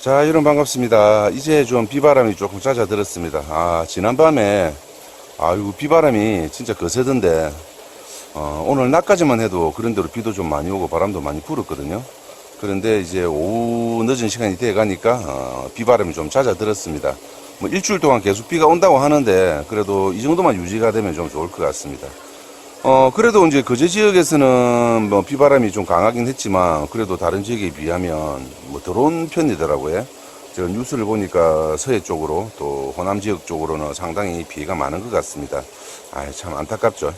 자, 여러분 반갑습니다. 이제 좀 비바람이 조금 잦아들었습니다. 지난밤에, 아이고, 비바람이 진짜 거세던데, 오늘 낮까지만 해도 그런 대로 비도 좀 많이 오고 바람도 많이 불었거든요. 그런데 이제 오후 늦은 시간이 돼 가니까, 비바람이 좀 잦아들었습니다. 뭐 일주일 동안 계속 비가 온다고 하는데, 그래도 이 정도만 유지가 되면 좀 좋을 것 같습니다. 그래도 이제 거제 지역에서는 뭐 비바람이 좀 강하긴 했지만 그래도 다른 지역에 비하면 뭐 덜 온 편이더라고요. 제가 뉴스를 보니까 서해 쪽으로 또 호남 지역 쪽으로는 상당히 피해가 많은 것 같습니다. 참 안타깝죠.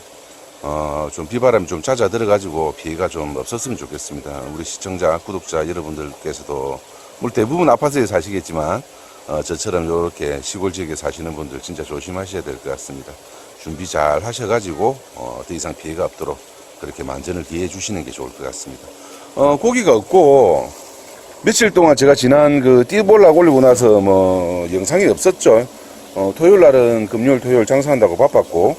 좀 비바람이 좀 잦아들어가지고 피해가 좀 없었으면 좋겠습니다. 우리 시청자, 구독자 여러분들께서도 물 대부분 아파트에 사시겠지만 저처럼 이렇게 시골 지역에 사시는 분들 진짜 조심하셔야 될 것 같습니다. 준비 잘 하셔가지고 더 이상 피해가 없도록 그렇게 만전을 기해 주시는 게 좋을 것 같습니다. 고기가 없고 며칠 동안 제가 지난 그 띠볼락 올리고 나서 뭐 영상이 없었죠. 토요일 날은 금요일 토요일 장사한다고 바빴고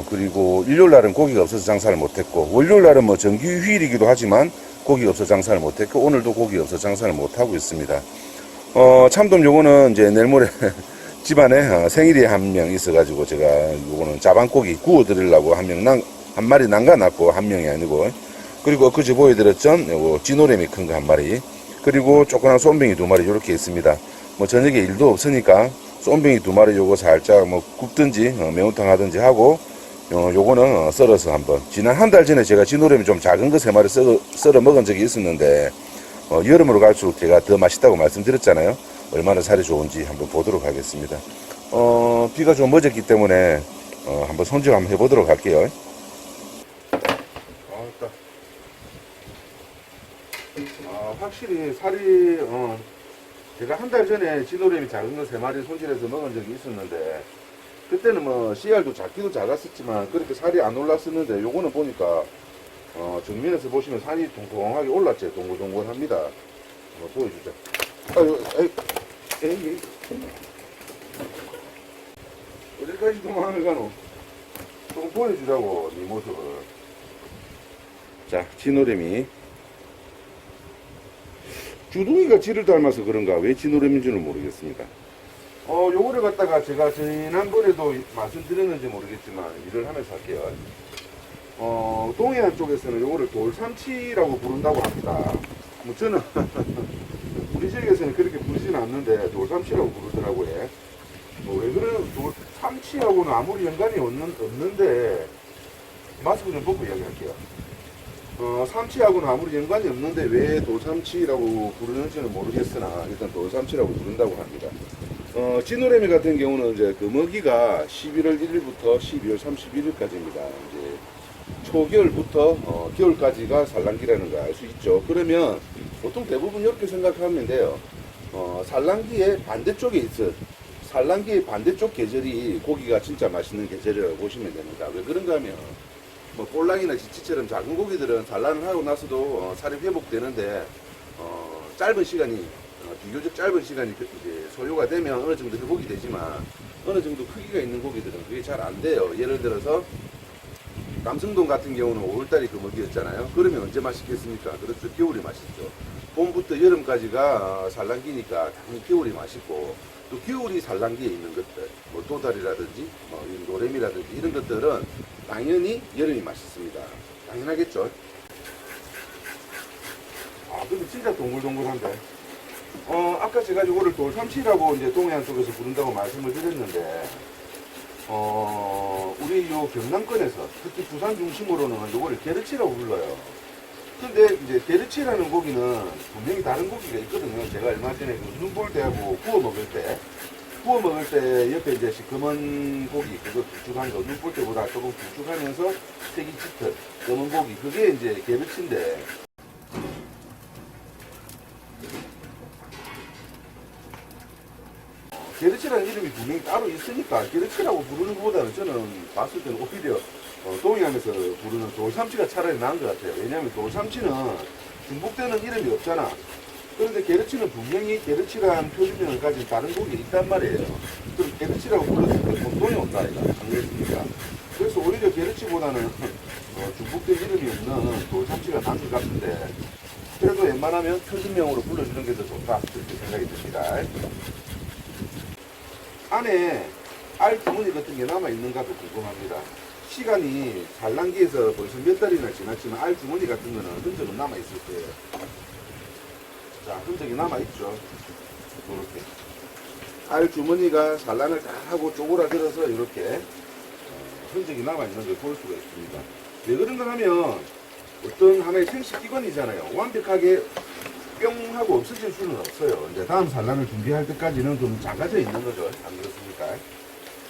그리고 일요일 날은 고기가 없어서 장사를 못했고 월요일 날은 뭐 정규 휴일이기도 하지만 고기가 없어서 장사를 못했고 오늘도 고기가 없어서 장사를 못하고 있습니다. 참돔 요거는 이제 내일 모레 집안에 생일이 한 명 있어가지고 제가 요거는 자반고기 구워 드리려고 한 마리 남겨놨고 한 명이 아니고 그리고 엊그제 보여드렸던 요거 찌노래미 큰 거 한 마리 그리고 조그만 쏨뱅이 두 마리 요렇게 있습니다. 뭐 저녁에 일도 없으니까 쏨뱅이 두 마리 요거 살짝 뭐 굽든지 매운탕 하든지 하고 요거는 썰어서 한번 지난 한 달 전에 제가 찌노래미 좀 작은 거 세 마리 썰어 먹은 적이 있었는데 여름으로 갈수록 제가 더 맛있다고 말씀드렸잖아요. 얼마나 살이 좋은지 한번 보도록 하겠습니다. 비가 좀 멎었기 때문에 한번 손질 한번 해보도록 할게요. 확실히 살이 제가 한 달 전에 진노래미 작은 거 3마리 손질해서 먹은 적이 있었는데 그때는 뭐 씨알도 작기도 작았었지만 그렇게 살이 안 올랐었는데 요거는 보니까 정면에서 보시면 살이 동동하게 올랐죠. 동글동글합니다. 보여주자. 에이. 어디까지 도망을 가노? 좀 보여주자고, 네 모습을. 자, 진노래미. 주둥이가 쥐를 닮아서 그런가? 왜 진노래미인지는 모르겠습니다. 요거를 갖다가 제가 지난번에도 말씀드렸는지 모르겠지만, 일을 하면서 할게요. 동해안 쪽에서는 요거를 돌삼치라고 부른다고 합니다. 뭐 저는, 우리 지역에서는 그렇게 부르지는 않는데 돌삼치라고 부르더라고요. 왜 그래요? 돌삼치하고는 아무리 연관이 없는데 마스크 좀 벗고 이야기할게요. 삼치하고는 아무리 연관이 없는데 왜 돌삼치라고 부르는지는 모르겠으나 일단 돌삼치라고 부른다고 합니다. 진노래미 같은 경우는 이제 그 먹이가 11월 1일부터 12월 31일까지입니다. 이제 초겨울부터 겨울까지가 산란기라는 걸 알 수 있죠. 그러면 보통 대부분 이렇게 생각하면 돼요. 산란기의 반대쪽에 산란기의 반대쪽 계절이 고기가 진짜 맛있는 계절이라고 보시면 됩니다. 왜 그런가 하면 뭐 볼락이나 지치처럼 작은 고기들은 산란을 하고 나서도 살이 회복되는데 짧은 시간이 비교적 짧은 시간이 이제 소요가 되면 어느 정도 회복이 되지만 어느 정도 크기가 있는 고기들은 그게 잘 안 돼요. 예를 들어서 남성동 같은 경우는 5월달이 그 먹이였잖아요. 그러면 언제 맛있겠습니까? 그렇죠. 겨울이 맛있죠. 봄부터 여름까지가 산란기니까 당연히 겨울이 맛있고 또 겨울이 산란기에 있는 것들 뭐 도다리라든지 뭐 노래미라든지 이런 것들은 당연히 여름이 맛있습니다. 당연하겠죠. 근데 진짜 동글동글한데 아까 제가 이거를 돌삼치라고 이제 동해안 쪽에서 부른다고 말씀을 드렸는데 우리 요 경남권에서 특히 부산 중심으로는 요거를 게르치라고 불러요. 근데 이제 게르치라는 고기는 분명히 다른 고기가 있거든요. 제가 얼마 전에 그 눈볼대하고 구워 먹을 때 옆에 이제 시커먼 고기 그거 길쭉한 거 눈볼대보다 조금 길쭉하면서 색이 짙은 검은 고기 그게 이제 게르치인데 게르치라는 이름이 분명히 따로 있으니까 게르치라고 부르는 것보다는 저는 봤을 때는 오히려 동해안에서 부르는 돌삼치가 차라리 나은 것 같아요. 왜냐하면 돌삼치는 중복되는 이름이 없잖아. 그런데 게르치는 분명히 게르치라는 표준명을 가진 다른 고기 있단 말이에요. 그럼 게르치라고 불렀을 때 혼돈이 온다 이가 안그랬습니까? 그래서 오히려 게르치보다는 중복된 이름이 없는 돌삼치가 나은 것 같은데 그래도 웬만하면 편집명으로 불러주는 게 더 좋다 그렇게 생각이 듭니다. 안에 알 주머니 같은 게 남아있는가도 궁금합니다. 시간이 산란기에서 벌써 몇 달이나 지났지만 알 주머니 같은 거는 흔적은 남아있을 거예요. 자, 흔적이 남아있죠. 이렇게 알 주머니가 산란을 다 하고 쪼그라들어서 이렇게 흔적이 남아있는 걸 볼 수가 있습니다. 왜 그런가 하면 어떤 하나의 생식기관이잖아요. 완벽하게 뿅 하고 없어질 수는 없어요. 이제 다음 산란을 준비할 때까지는 좀 작아져 있는 거죠. 안 그렇습니까?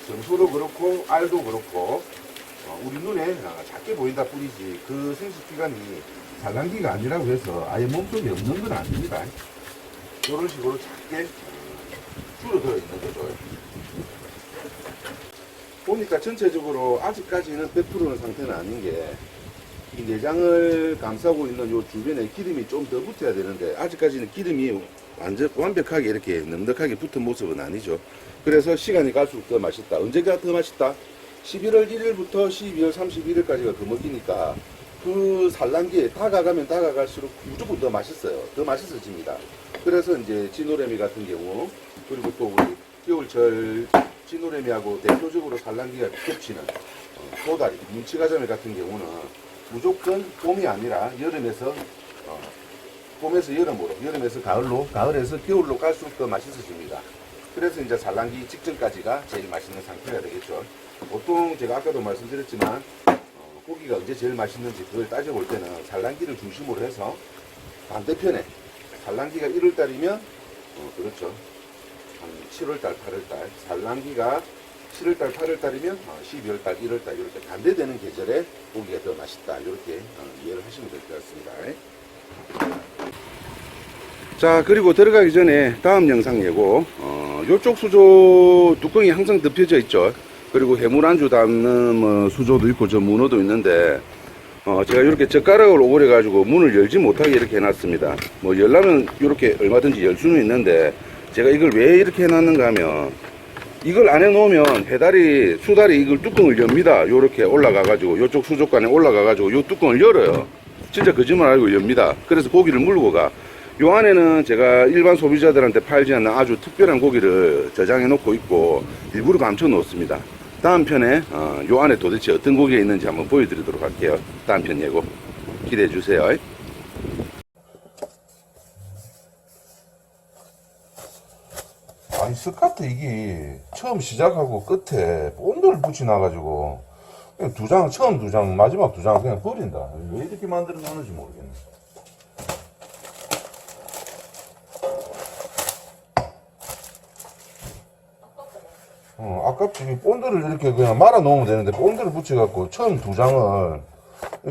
점소도 그렇고 알도 그렇고 우리 눈에 작게 보인다 뿐이지 그 생식기관이 산란기가 아니라고 해서 아예 몸속에 없는 건 아닙니다. 이런 식으로 작게 줄어들어 있는 거죠. 보니까 전체적으로 아직까지는 100%는 상태는 아닌 게 이 내장을 감싸고 있는 요 주변에 기름이 좀 더 붙어야 되는데 아직까지는 기름이 완벽하게 이렇게 넉넉하게 붙은 모습은 아니죠. 그래서 시간이 갈수록 더 맛있다. 언제가 더 맛있다? 11월 1일부터 12월 31일까지가 그 먹이니까 그 산란기에 다가가면 다가갈수록 무조건 더 맛있어요. 더 맛있어집니다. 그래서 이제 진노래미 같은 경우 그리고 또 우리 겨울철 진노래미하고 대표적으로 산란기가 겹치는 도다리, 문치가자미 같은 경우는 무조건 봄이 아니라 여름에서 봄에서 여름으로, 여름에서 가을로, 가을에서 겨울로 갈수록 더 맛있어집니다. 그래서 이제 산란기 직전까지가 제일 맛있는 상태가 되겠죠. 보통 제가 아까도 말씀드렸지만 고기가 언제 제일 맛있는지 그걸 따져볼 때는 산란기를 중심으로 해서 반대편에 산란기가 1월달이면 그렇죠. 한 7월달, 8월달 산란기가 7월달, 8월달이면 12월달, 1월달 이렇게 반대되는 계절에 고기가 더 맛있다 이렇게 이해를 하시면 될 것 같습니다. 자, 그리고 들어가기 전에 다음 영상 예고 요쪽 수조 뚜껑이 항상 덮여져 있죠. 그리고 해물안주 담는 수조도 있고 저 문어도 있는데 제가 이렇게 젓가락을 오그려 가지고 문을 열지 못하게 이렇게 해놨습니다. 뭐 열려면 이렇게 얼마든지 열 수는 있는데 제가 이걸 왜 이렇게 해놨는가 하면 이걸 안에 놓으면 해다리, 수다리 이걸 뚜껑을 엽니다. 요렇게 올라가 가지고 요쪽 수족관에 올라가 가지고 요 뚜껑을 열어요. 진짜 거짓말 알고 엽니다. 그래서 고기를 물고 가. 요 안에는 제가 일반 소비자들한테 팔지 않는 아주 특별한 고기를 저장해 놓고 있고 일부러 감춰 놓습니다. 다음 편에 요 안에 도대체 어떤 고기가 있는지 한번 보여드리도록 할게요. 다음 편 예고 기대해 주세요. 아니 스카트 이게 처음 시작하고 끝에 본드를 붙여놔가지고 그냥 두 장, 처음 두 장, 마지막 두 장 그냥 버린다. 왜 이렇게 만들어 놨는지 모르겠네. 아깝지. 본드를 이렇게 그냥 말아 놓으면 되는데 본드를 붙여갖고 처음 두 장을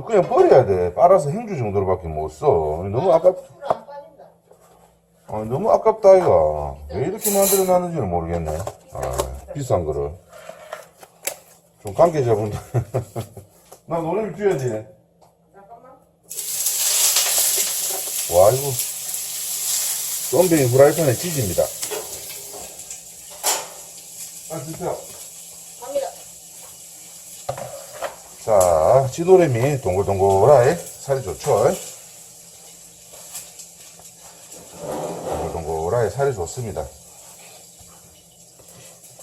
그냥 버려야 돼. 빨아서 행주 정도로밖에 못 써. 너무 너무 아깝다 이가. 왜 이렇게 만들어 놨는지는 모르겠네. 비싼 거를 좀 관계자분들 나 노래를 줘야지. 와 이거 쏨뱅이 후라이팬에 찌집니다. 주세요. 갑니다. 자, 지도래미 동글동글하게 살이 좋죠. 동글동글하게 살이 좋습니다.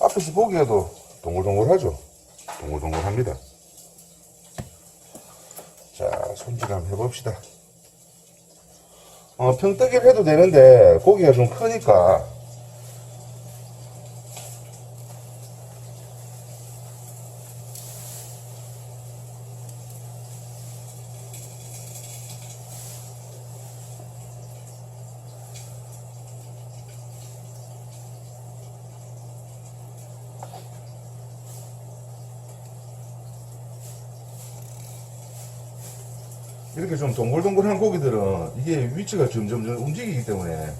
앞에서 보기에도 동글동글하죠. 동글동글합니다. 자, 손질 한번 해봅시다. 평뜨기를 해도 되는데 고기가 좀 크니까 이렇게 좀 동글동글한 고기들은 이게 위치가 점점 움직이기 때문에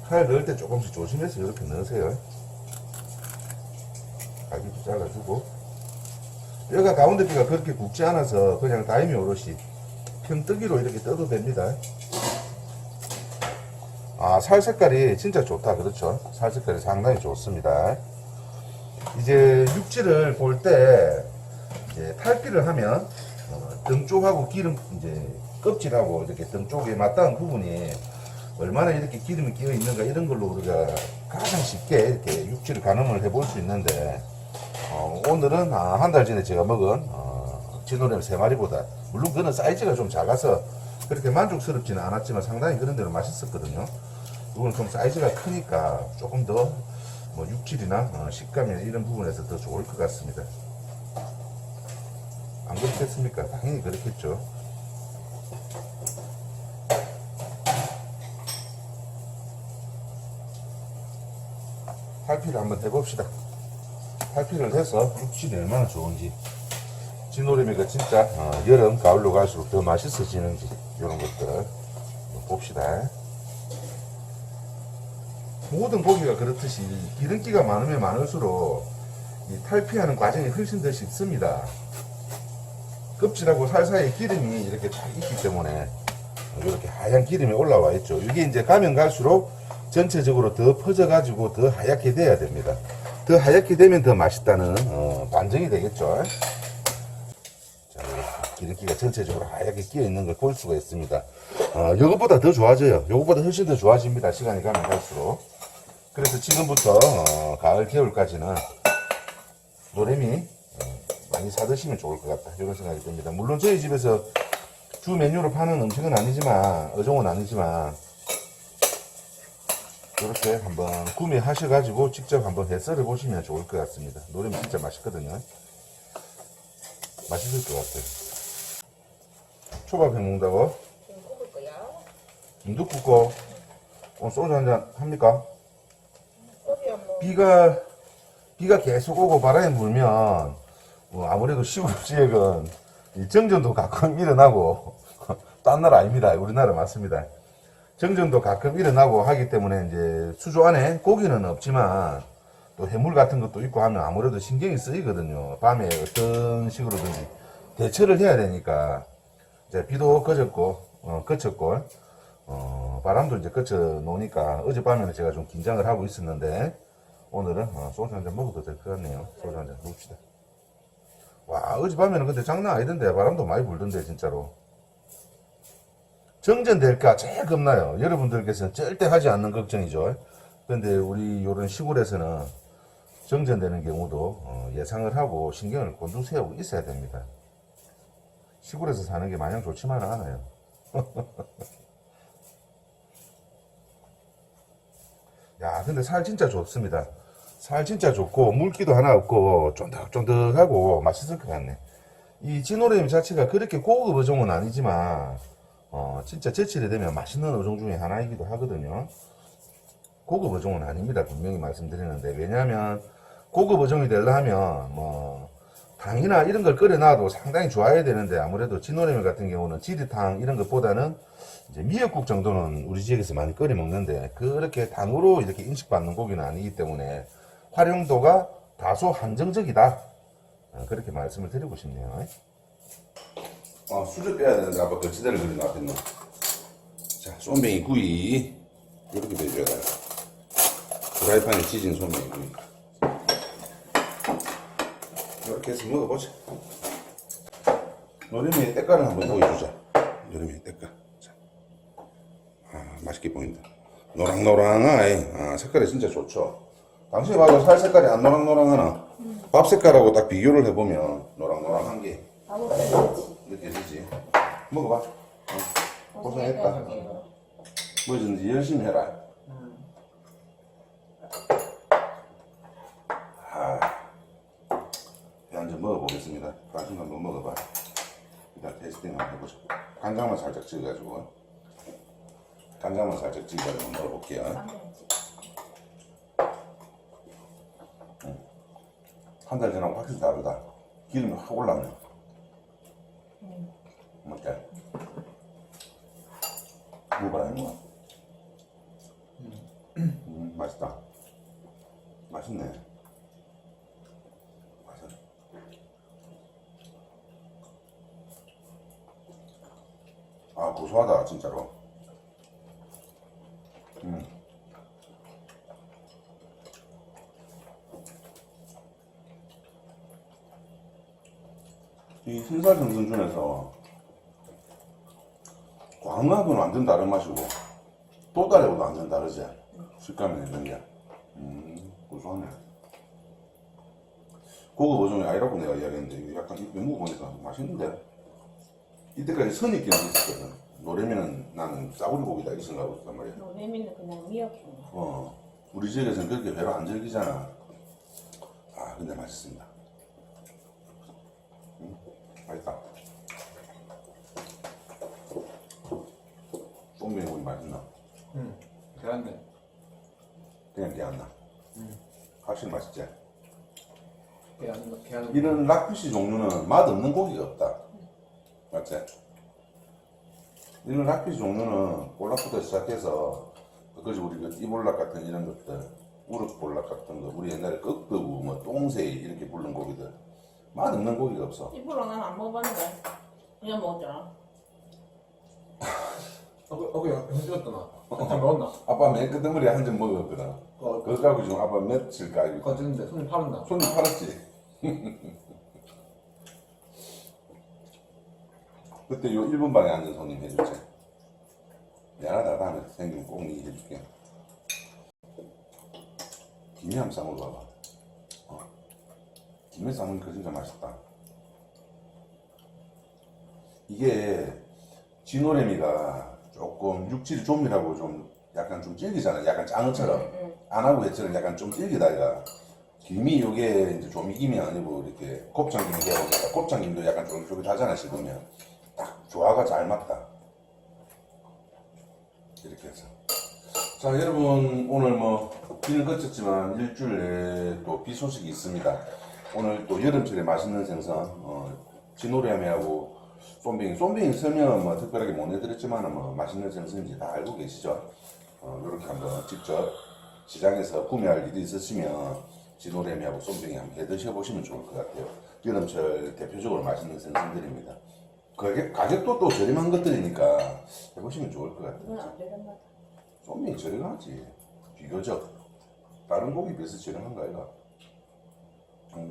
칼 넣을 때 조금씩 조심해서 이렇게 넣으세요. 가위도 잘라주고 뼈가 가운데 뼈가 그렇게 굵지 않아서 그냥 다이미 오롯이 평뜨기로 이렇게 떠도 됩니다. 살 색깔이 진짜 좋다. 그렇죠? 살 색깔이 상당히 좋습니다. 이제 육질을 볼 때 탈피를 하면 등 쪽하고 기름 이제 껍질하고 이렇게 등 쪽에 맞닿은 부분이 얼마나 이렇게 기름이 끼어 있는가 이런 걸로 우리가 가장 쉽게 이렇게 육질을 가늠을 해볼 수 있는데 오늘은 한 달 전에 제가 먹은 진노래미 3마리보다 물론 그거는 사이즈가 좀 작아서 그렇게 만족스럽지는 않았지만 상당히 그런 대로 맛있었거든요. 이거는 좀 사이즈가 크니까 조금 더 뭐 육질이나 식감이나 이런 부분에서 더 좋을 것 같습니다. 안 그렇겠습니까? 당연히 그렇겠죠. 탈피를 한번 해봅시다. 탈피를 해서 육질이 얼마나 좋은지, 진노래미가 진짜 여름, 가을로 갈수록 더 맛있어지는지 이런 것들 봅시다. 모든 고기가 그렇듯이 기름기가 많으면 많을수록 이 탈피하는 과정이 훨씬 더 쉽습니다. 껍질하고 살 사이에 기름이 이렇게 딱 있기 때문에 이렇게 하얀 기름이 올라와 있죠. 이게 이제 가면 갈수록 전체적으로 더 퍼져가지고 더 하얗게 돼야 됩니다. 더 하얗게 되면 더 맛있다는 반증이 되겠죠. 자, 기름기가 전체적으로 하얗게 끼어 있는 걸 볼 수가 있습니다. 이것보다 더 좋아져요. 이것보다 훨씬 더 좋아집니다. 시간이 가면 갈수록. 그래서 지금부터 가을, 겨울까지는 노래미 많이 사드시면 좋을 것 같다 이런 생각이 듭니다. 물론 저희 집에서 주 메뉴로 파는 음식은 아니지만, 어종은 아니지만 이렇게 한번 구매하셔가지고 직접 한번 해썰해 보시면 좋을 것 같습니다. 노래미 진짜 맛있거든요. 맛있을 것 같아요. 초밥 해 먹는다고? 지금 굽을 거야. 김도 굽고 오늘 소주 한잔 합니까? 소주야 뭐. 비가 계속 오고 바람이 불면 아무래도 시골 지역은 이 정전도 가끔 일어나고 딴 나라 아닙니다. 우리나라 맞습니다. 정전도 가끔 일어나고 하기 때문에 이제 수조 안에 고기는 없지만 또 해물 같은 것도 있고 하면 아무래도 신경이 쓰이거든요. 밤에 어떤 식으로든지 대처를 해야 되니까 이제 비도 그쳤고 바람도 이제 그쳐 놓으니까 어젯밤에는 제가 좀 긴장을 하고 있었는데 오늘은 소주 한잔 먹어도 될 것 같네요. 소주 한잔 먹읍시다. 와, 어젯밤에는 근데 장난 아니던데 바람도 많이 불던데 진짜로. 정전될까 제일 겁나요. 여러분들께서는 절대 하지 않는 걱정이죠. 근데 우리 요런 시골에서는 정전되는 경우도 예상을 하고 신경을 곤두세우고 있어야 됩니다. 시골에서 사는 게 마냥 좋지만은 않아요. 야, 근데 살 진짜 좋습니다. 살 진짜 좋고 물기도 하나 없고 쫀득쫀득하고 맛있을 것 같네. 이 진노래미 자체가 그렇게 고급 어종은 아니지만 진짜 제철이 되면 맛있는 어종 중에 하나이기도 하거든요. 고급 어종은 아닙니다. 분명히 말씀드리는데, 왜냐하면 고급 어종이 되려 하면 뭐 탕이나 이런 걸 끓여놔도 상당히 좋아야 되는데, 아무래도 진노래미 같은 경우는 지리탕 이런 것보다는 이제 미역국 정도는 우리 지역에서 많이 끓여 먹는데, 그렇게 탕으로 이렇게 인식받는 고기는 아니기 때문에 활용도가 다소 한정적이다, 그렇게 말씀을 드리고 싶네요. 수저 빼야 되는데 아빠 거치대를 그려놨겠노. 자, 쏨뱅이 구이 이렇게 돼줘야 돼요. 프라이팬에 지진 쏨뱅이 구이 이렇게 해서 먹어보자. 노래미의 때깔을 한번 보여주자. 노래미의 때깔. 자, 맛있게 보인다. 노랑노랑하이. 색깔이 진짜 좋죠. 당신이 봐도 살 색깔이 안 노랑노랑하나? 밥 색깔하고 딱 비교를 해보면 노랑노랑한 게 느껴지지. 먹어봐. 고생했다. 뭐든지 열심히 해라. 배 한 잔 먹어보겠습니다. 당신 한번 먹어봐. 일단 테이스팅 한번 해보자. 간장만 살짝 찍어가지고. 간장만 살짝 찍어가지고 먹어볼게요. 한 달 전하고 확실히 다르다. 기름이 확 올라오네. 어때? 먹어봐라, 이거. 맛있다. 맛있네. 맛있어. 고소하다, 진짜로. 이 순살 생선 중에서 방어하고는 완전 다른 맛이고 또다리하고도 완전 다르지. 식감이 있는 게. 고소하네. 고급 어종이 아니라고 내가 이야기했는데 이거 약간 이거 먹어보니까 맛있는데. 이때까지 선입견이 있었거든. 노래미는 나는 싸구리 고기다 이 생각하고 있단 말이야. 노래미는 그냥 미역이네. 우리 지역에서는 그렇게 별로 안 즐기잖아. 아 근데 맛있습니다. 맛있다. 쏨뱅이 고기 맛있나? 계란네. 그냥 개안나. 확실히 맛있지? 계란. 이런 락피쉬 종류는 맛없는 고기가 없다. 맞지? 이런 락피쉬 종류는 볼락부터 시작해서 그것이 우리 그 이볼락 같은 이런 것들, 우럭볼락 같은 거, 우리 옛날에 꺽두구, 뭐 똥새이 이렇게 부른 고기들 맛없는 고기가 없어. 일부러 난 안 먹어봤는데 그냥 먹었잖아. 영상 찍었잖아. 잘 먹었나? 아빠 맨 끝머리에 한 점 먹었거든. 그거 갖고 지금 아빠 며칠 까이고 그거 찍는데 손이 파른다. 손이 팔았지. 그때 요 1번 방에 앉은 손님 해줬지. 미안하다 다음에 생기면 꼭 니 해줄게. 김에 한번 싸먹어봐봐. 김에 싸먹으니까 진짜 맛있다. 이게 진노래미가 조금 육질이 좀이라고 좀 약간 좀 질기잖아. 약간 장어처럼. 안하고 해처럼 약간 좀 질기다 이가. 김이 요게 이제 조미김이 아니고 이렇게 곱창김이 되어보니까 곱창김도 약간 쫄깃쫄깃하잖아 씹으면. 딱 조화가 잘 맞다. 이렇게 해서. 자 여러분 오늘 뭐 비는 그쳤지만 일주일 내에 또 비 소식이 있습니다. 오늘 또 여름철에 맛있는 생선 진노래미하고 쏨뱅이 설명은 뭐 특별하게 못 해드렸지만 뭐 맛있는 생선인지 다 알고 계시죠? 이렇게 한번 직접 시장에서 구매할 일이 있으시면 진노래미하고 쏨뱅이 한번 해 드셔보시면 좋을 것 같아요. 여름철 대표적으로 맛있는 생선들입니다. 가격도 또 저렴한 것들이니까 해보시면 좋을 것 같아요. 이건 안 되겠나? 쏨뱅이 저렴하지. 비교적 다른 고기 비해서 저렴한 거 아이가?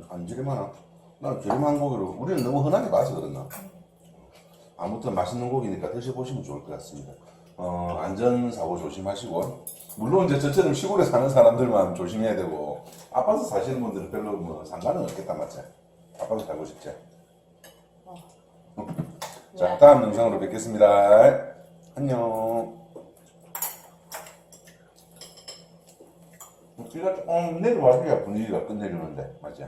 안 저렴하나? 난 저렴한 고기로 우리는 너무 흔하게 봐서 그렇나? 아무튼 맛있는 고기니까 드셔보시면 좋을 것 같습니다. 안전사고 조심하시고 물론 이제 저처럼 시골에 사는 사람들만 조심해야 되고 아파트 사시는 분들은 별로 뭐 상관은 없겠다 맞지? 아파트 살고 싶지? 자 다음 영상으로 뵙겠습니다. 안녕. 비가 조금 내려와줘야 분위기가 끝내주는데 맞지?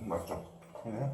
맞죠? 그래.